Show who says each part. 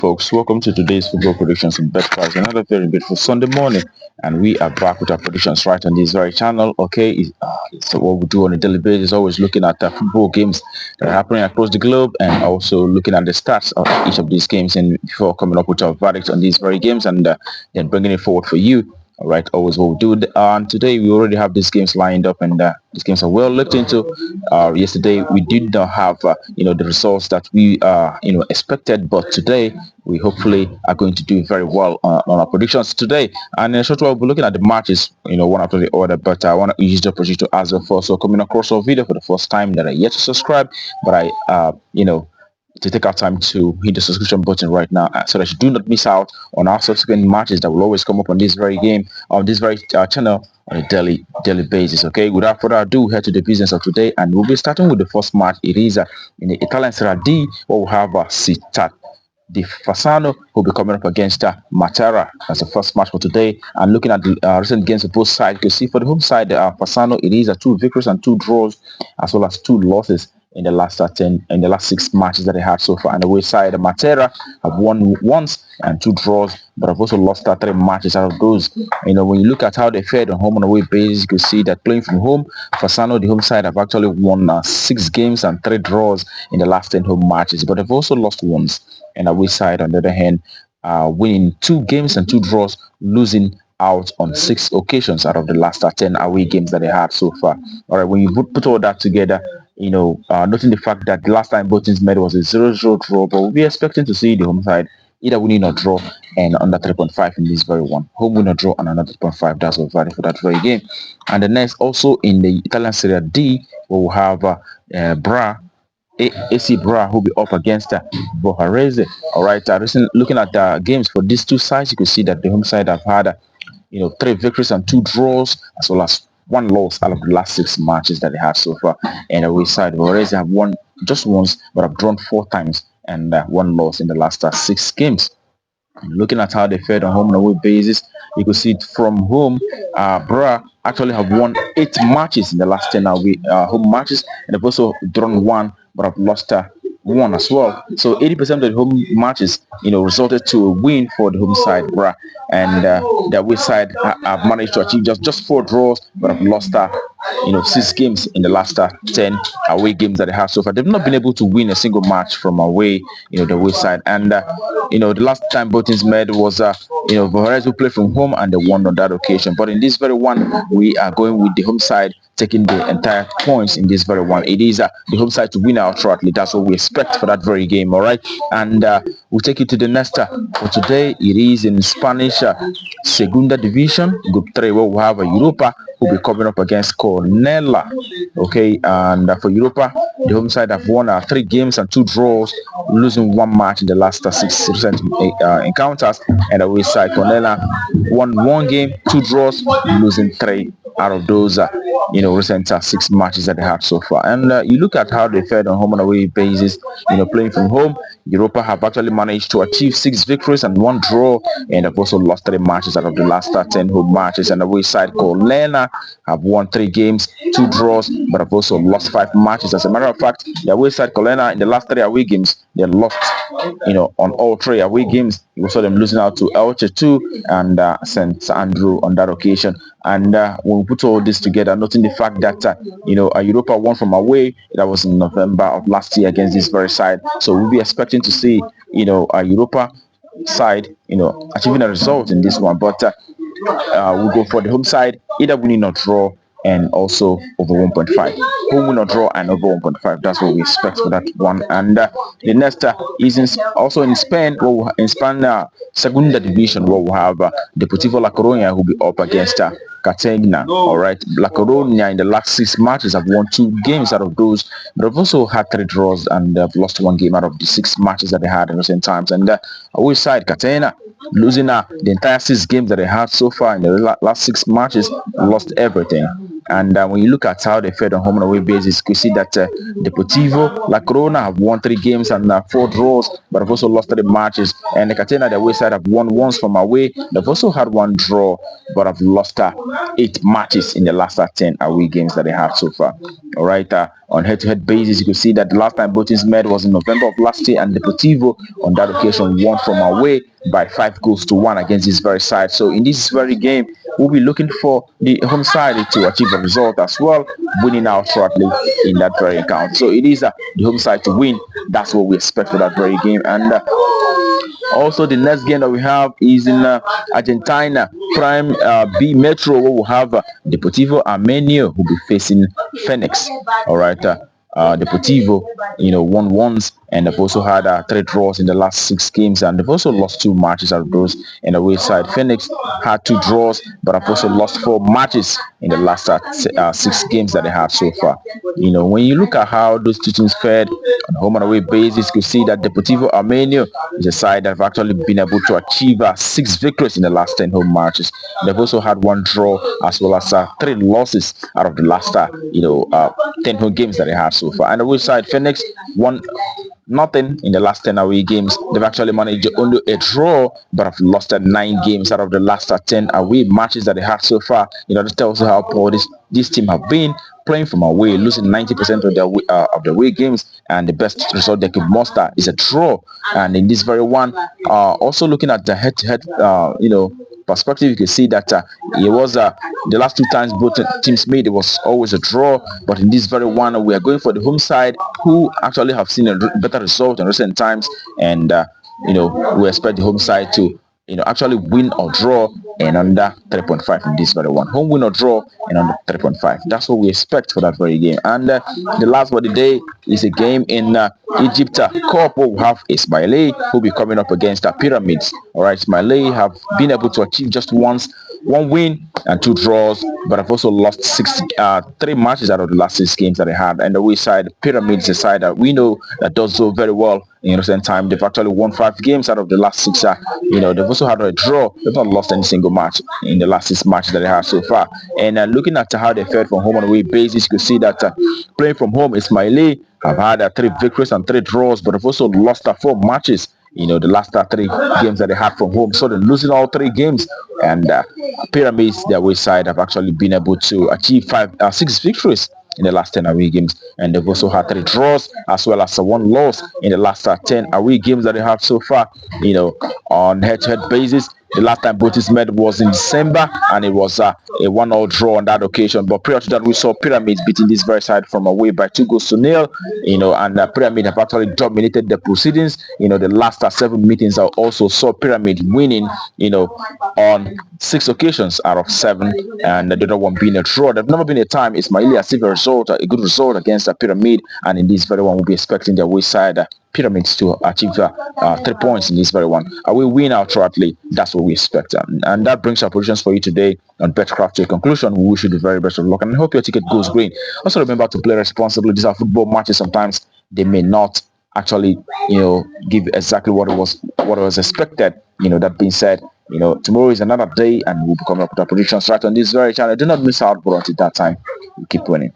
Speaker 1: folks, welcome to today's football predictions and bet price. Another very beautiful Sunday morning, and we are back with our predictions right on this very channel. Okay, so what we do on a daily basis, always looking at the football games that are happening across the globe, and also looking at the stats of each of these games, and before coming up with our verdict on these very games, and then bringing it forward for you. All right, always what we do. And today we already have these games lined up, and these games are well looked into. Yesterday we did not have, the results that we, expected, but today we hopefully are going to do very well on our predictions today. And in a short while, we'll be looking at the matches, one after the other. But I want to use the opportunity to ask you for so coming across our video for the first time that are yet to subscribe, but to take our time to hit the subscription button right now so that you do not miss out on our subsequent matches that will always come up on this very game, on this very channel on a daily basis. Okay, without further ado, head to the business of today, and we'll be starting with the first match. It is in the Italian Serie D, where we have the Fasano will be coming up against Matera. That's the first match for today. And looking at the recent games of both sides, you can see for the home side, Fasano, it is 2 victories and 2 draws, as well as 2 losses in the last 6 matches that they had so far. And the away side, Matera have won once and 2 draws, but have also lost 3 matches out of those. When you look at how they fared on home and away basis, you can see that playing from home, Fasano, the home side, have actually won 6 games and 3 draws in the last 10 home matches, but they've also lost once. And away side, on the other hand, winning 2 games and 2 draws, losing out on 6 occasions out of the last 10 away games that they had so far. All right, when you put all that together, noting the fact that the last time both teams met was a 0-0 draw, but we'll be expecting to see the home side either winning or draw and under 3.5 in this very one. Home win or draw and under 3.5, that's what value for that very game. And the next, also in the Italian Serie D, we'll have AC Bra who will be up against Vogherese. All right, looking at the games for these two sides, you can see that the home side have had 3 victories and 2 draws, as well as 1 loss out of the last 6 matches that they had so far. And away side, Vogherese have won just once, but have drawn 4 times and 1 loss in the last 6 games. Looking at how they fared on home and away basis, you can see from home, Bra actually have won 8 matches in the last 10 away home matches, and they've also drawn 1, but have lost 1 as well. So 80% of the home matches, resulted to a win for the home side, Bra, and the away side have managed to achieve just 4 draws, but have lost 6 games in the last 10 away games that they have so far. They've not been able to win a single match from away, the away side. And the last time both teams met was Vogherese who played from home, and they won on that occasion. But in this very one, we are going with the home side taking the entire points in this very one. It is the home side to win outrightly. That's what we expect for that very game. All right, and we'll take you to the next for today. It is in Spanish Segunda Division, Group 3, where we have Europa who will be coming up against Cornellà. Okay, and for Europa, the home side have won 3 games and 2 draws, losing 1 match in the last 6 recent encounters. And the away side, Cornellà won 1 game, 2 draws, losing 3 out of those recent 6 matches that they had so far. And you look at how they fared on home and away basis, playing from home, Europa have actually managed to achieve 6 victories and 1 draw, and have also lost 3 matches out of the last 10 home matches. And the away side, Cornellà have won 3 games, 2 draws, but have also lost 5 matches. As a matter of fact, the away side, Cornellà, in the last 3 away games, they lost on all 3 away games. You saw them losing out to Elche 2 and St. Andrew on that occasion. And when we put all this together, noting the fact that Europa won from away, that was in November of last year against this very side. So we'll be expecting to see a Europa side achieving a result in this one. But we'll go for the home side, either winning or draw, and also over 1.5. Home win or draw and over 1.5. That's what we expect for that one. And the next is also in Spain, in Spain Segunda Division, where we have Deportivo La Coruña who will be up against Cartagena. All right, La Coruña in the last 6 matches have won 2 games out of those, but have also had 3 draws and have lost 1 game out of the 6 matches that they had in recent times. And away side, Cartagena, losing the entire 6 games that they had so far in the last 6 matches, lost everything. And when you look at how they fared on home and away basis, you can see that Deportivo, La Corona have won 3 games and 4 draws, but have also lost 3 matches. And the Cartagena, the away side, have won once from away. They've also had 1 draw, but have lost 8 matches in the last 10 away games that they have so far. All right, on head-to-head basis, you can see that the last time both teams met was in November of last year, and Deportivo on that occasion won from away by 5 goals to 1 against this very side. So in this very game, we'll be looking for the home side to achieve a result as well, winning out shortly in that very account. So it is the home side to win. That's what we expect for that very game. And also the next game that we have is in Argentina, Prime B Metro, where we'll have Deportivo Armenio who will be facing Fenix. All right. Deportivo, won once, and they've also had 3 draws in the last 6 games, and they've also lost 2 matches out of those. In the away side, Fenix had 2 draws, but have also lost 4 matches in the last 6 games that they have so far. When you look at how those 2 teams fared on home and away basis, you can see that Deportivo Armenio is a side that have actually been able to achieve 6 victories in the last 10 home matches. They've also had 1 draw as well as 3 losses out of the last 10 home games that they have so far. And the away side, Fenix won nothing in the last 10 away games. They've actually managed only a draw, but have lost 9 games out of the last 10 away matches that they had so far. This tells you how poor this team have been playing from away, losing 90% of the away games, and the best result they could muster is a draw. And in this very one, also looking at the head-to-head, perspective, you can see that it was the last 2 times both teams made, it was always a draw. But in this very one, we are going for the home side, who actually have seen a better result in recent times, and we expect the home side to actually win or draw and under 3.5 in this very one. Home win or draw and under 3.5. That's what we expect for that very game. And the last for the day is a game in Egypt Cup, where we have Ismaily who will be coming up against the Pyramids. All right, Ismaily have been able to achieve just one win and 2 draws, but have also lost 3 matches out of the last 6 games that they had. And the away side, Pyramids, a side that we know that does so very well in recent time. They've actually won 5 games out of the last 6. They've also had a draw. They've not lost any single match in the last 6 matches that they have so far. And looking at how they fared from home and away basis, you can see that playing from home, Ismaily have had 3 victories and 3 draws, but have also lost 4 matches. The last 3 games that they had from home. So they're losing all 3 games. And Pyramids, their away side, have actually been able to achieve 6 victories in the last 10 away games, and they've also had 3 draws as well as 1 loss in the last 10 away games that they have so far. On head-to-head basis, the last time both teams met was in December, and it was a 1-1 draw on that occasion. But prior to that, we saw Pyramids beating this very side from away by 2 goals to 0. And Pyramid have actually dominated the proceedings. The last 7 meetings I also saw Pyramid winning, on 6 occasions out of 7, and the other one being a draw. There's never been a time Ismaily has seen a good result against a Pyramid, and in this very one, we'll be expecting the away side Pyramids to achieve 3 points in this very one. We win out shortly. That's what we expect. And that brings our positions for you today on Betcraft to a conclusion. We wish you the very best of luck, and I hope your ticket goes green. Also remember to play responsibly. These are football matches. Sometimes they may not actually, give exactly what was expected. That being said, tomorrow is another day, and we'll be coming up with our predictions right on this very channel. Do not miss out, but until that time, we'll keep winning.